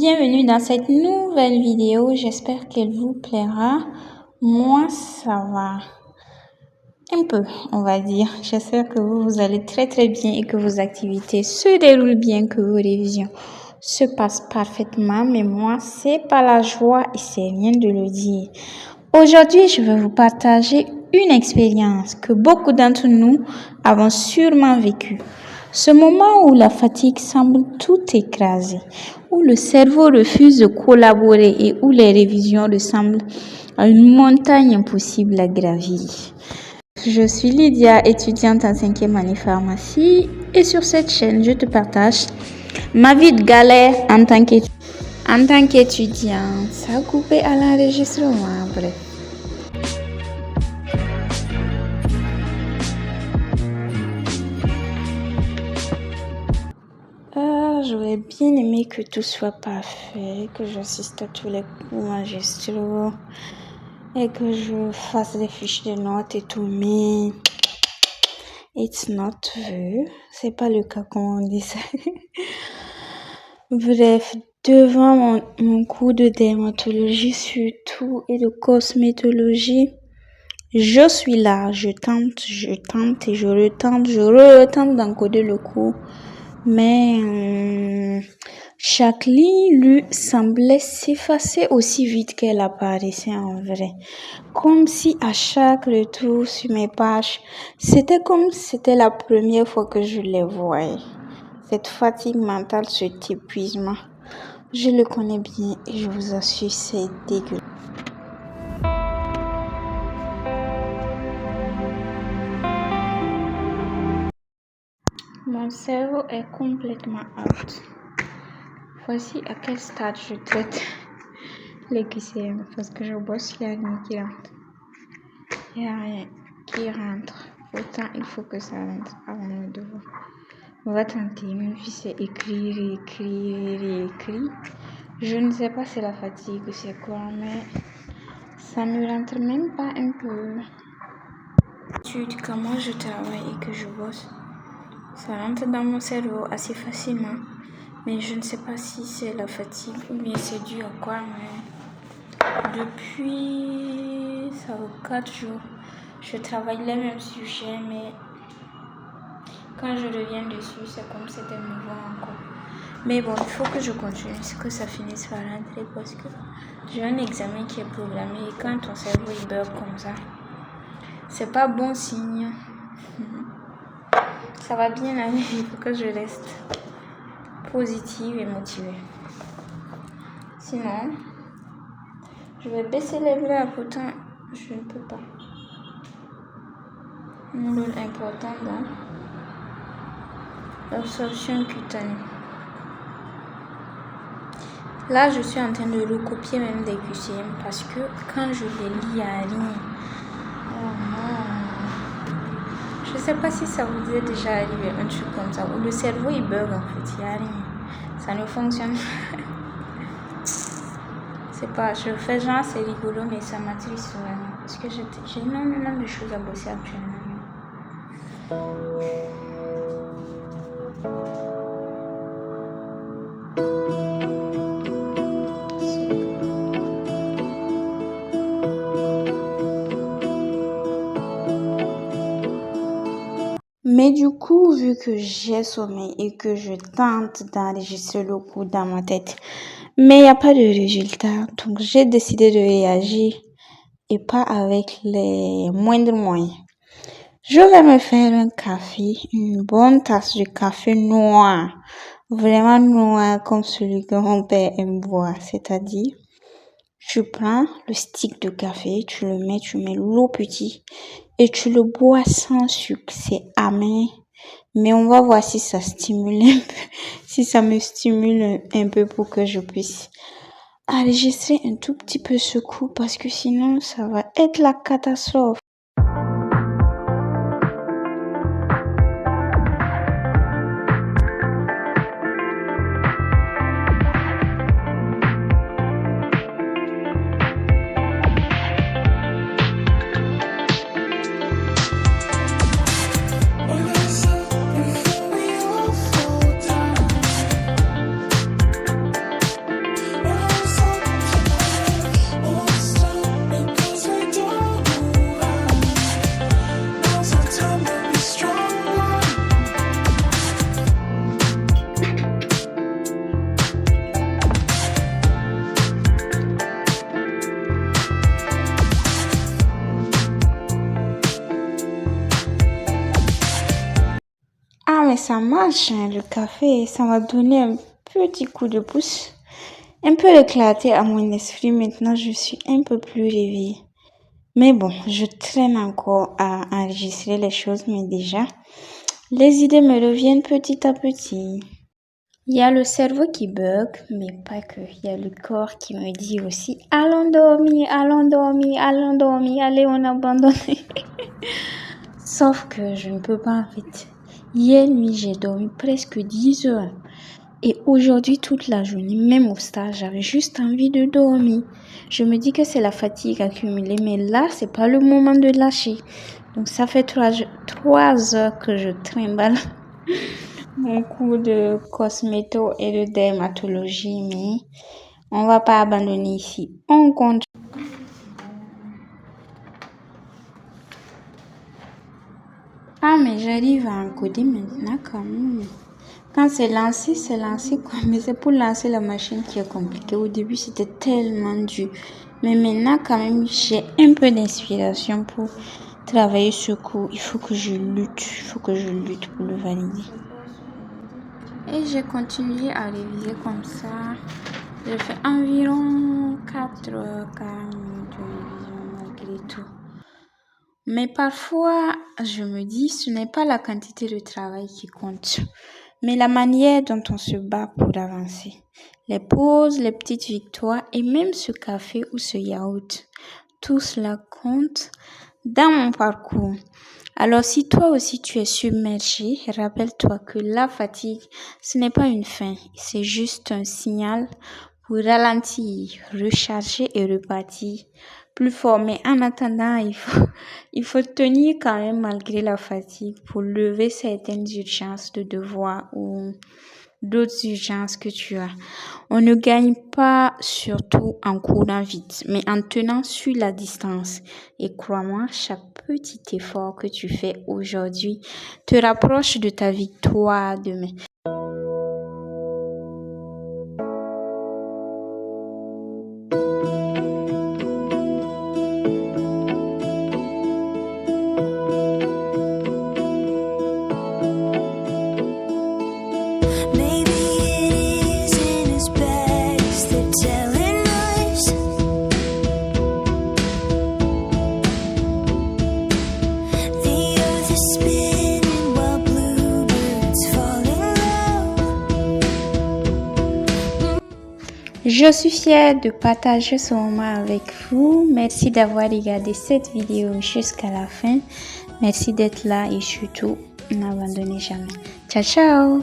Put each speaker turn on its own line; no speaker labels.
Bienvenue dans cette nouvelle vidéo, j'espère qu'elle vous plaira. Moi, ça va un peu, on va dire. J'espère que vous allez très bien et que vos activités se déroulent bien, que vos révisions se passent parfaitement. Mais moi, c'est pas la joie et c'est rien de le dire. Aujourd'hui, je vais vous partager une expérience que beaucoup d'entre nous avons sûrement vécue. Ce moment où la fatigue semble tout écraser, où le cerveau refuse de collaborer et où les révisions ressemblent à une montagne impossible à gravir. Je suis Lydia, étudiante en 5e année pharmacie, et sur cette chaîne, je te partage ma vie de galère en tant qu'étudiante. Ça a coupé à l'enregistrement, bref. J'aurais bien aimé que tout soit parfait, que j'assiste à tous les cours magistraux et que je fasse des fiches de notes et tout, mais it's not true. C'est pas le cas, comme on dit ça. Bref, devant mon cours de dermatologie surtout et de cosmétologie, je suis là, je tente et je retente d'encoder le cours. Mais chaque ligne lui semblait s'effacer aussi vite qu'elle apparaissait en vrai. Comme si à chaque retour sur mes pages, c'était comme si c'était la première fois que je les voyais. Cette fatigue mentale, cet épuisement, je le connais bien et je vous assure, c'est dégueulasse. Mon cerveau est complètement out. Voici à quel stade je traite les QCM parce que je bosse, il n'y a rien qui rentre. Il n'y a rien qui rentre. Pourtant, il faut que ça rentre avant le devoir. On va tenter, même si c'est écrit. Je ne sais pas si c'est la fatigue ou c'est quoi, mais ça ne rentre même pas un peu. Quand moi je travaille et que je bosse, ça rentre dans mon cerveau assez facilement. Mais je ne sais pas si c'est la fatigue ou bien c'est dû à quoi, mais depuis ça fait 4 jours, je travaille les mêmes sujets, mais quand je reviens dessus, c'est comme si c'était nouveau encore. Mais bon, il faut que je continue, que ça finisse par rentrer parce que j'ai un examen qui est programmé et quand ton cerveau il bug comme ça, c'est pas bon signe. Ça va bien aller, il faut que je reste positive et motivée. Sinon, je vais baisser les bras, pourtant je ne peux pas. Un rôle important dans l'absorption cutanée. Là, je suis en train de recopier même des QCM parce que quand je les lis, il n'y a rien. Oh non. Je ne sais pas si ça vous est déjà arrivé, un truc comme ça, où le cerveau il bug en fait, il n'y a rien. Ça ne fonctionne pas. C'est pas, je fais genre c'est rigolo, mais ça m'attriste vraiment parce que j'ai énormément de choses à bosser actuellement. Mais du coup, vu que j'ai sommeil et que je tente d'enregistrer le cours dans ma tête, mais il n'y a pas de résultat, donc j'ai décidé de réagir et pas avec les moindres moyens. Je vais me faire un café, une bonne tasse de café noir, vraiment noir comme celui que mon père aime boire, c'est-à-dire tu prends le stick de café, tu mets l'eau petite et tu le bois sans sucre. C'est amer, mais on va voir si ça stimule un peu, si ça me stimule un peu pour que je puisse enregistrer un tout petit peu ce coup parce que sinon ça va être la catastrophe. ça marche, hein, le café. Ça m'a donné un petit coup de pouce. Un peu de clarté à mon esprit. Maintenant, je suis un peu plus réveillée. Mais bon, je traîne encore à enregistrer les choses, mais déjà, les idées me reviennent petit à petit. Il y a le cerveau qui bug, mais pas que. Il y a le corps qui me dit aussi, allons dormir, allons dormir, allons dormir, allez, on abandonne. Sauf que je ne peux pas en fait. Hier nuit, j'ai dormi presque 10 heures. Et aujourd'hui, toute la journée, même au stage, j'avais juste envie de dormir. Je me dis que c'est la fatigue accumulée, mais là, c'est pas le moment de lâcher. Donc, ça fait 3 heures que je trimballe mon cours de cosméto et de dermatologie, mais on va pas abandonner ici. On compte. Ah, mais j'arrive à encoder maintenant quand même. Quand c'est lancé quoi. Mais c'est pour lancer la machine qui est compliqué. Au début, c'était tellement dur. Mais maintenant, quand même, j'ai un peu d'inspiration pour travailler ce cours. Il faut que je lutte pour le valider. Et j'ai continué à réviser comme ça. J'ai fait environ 4 heures, 40 minutes de révision malgré tout. Mais parfois, je me dis, ce n'est pas la quantité de travail qui compte, mais la manière dont on se bat pour avancer. Les pauses, les petites victoires et même ce café ou ce yaourt, tout cela compte dans mon parcours. Alors si toi aussi tu es submergé, rappelle-toi que la fatigue, ce n'est pas une fin, c'est juste un signal pour ralentir, recharger et repartir plus fort. Mais en attendant, il faut tenir quand même malgré la fatigue pour lever certaines urgences de devoir ou d'autres urgences que tu as. On ne gagne pas surtout en courant vite, mais en tenant sur la distance. Et crois-moi, chaque petit effort que tu fais aujourd'hui te rapproche de ta victoire demain. Je suis fière de partager ce moment avec vous. Merci d'avoir regardé cette vidéo jusqu'à la fin. Merci d'être là et surtout, n'abandonnez jamais. Ciao, ciao!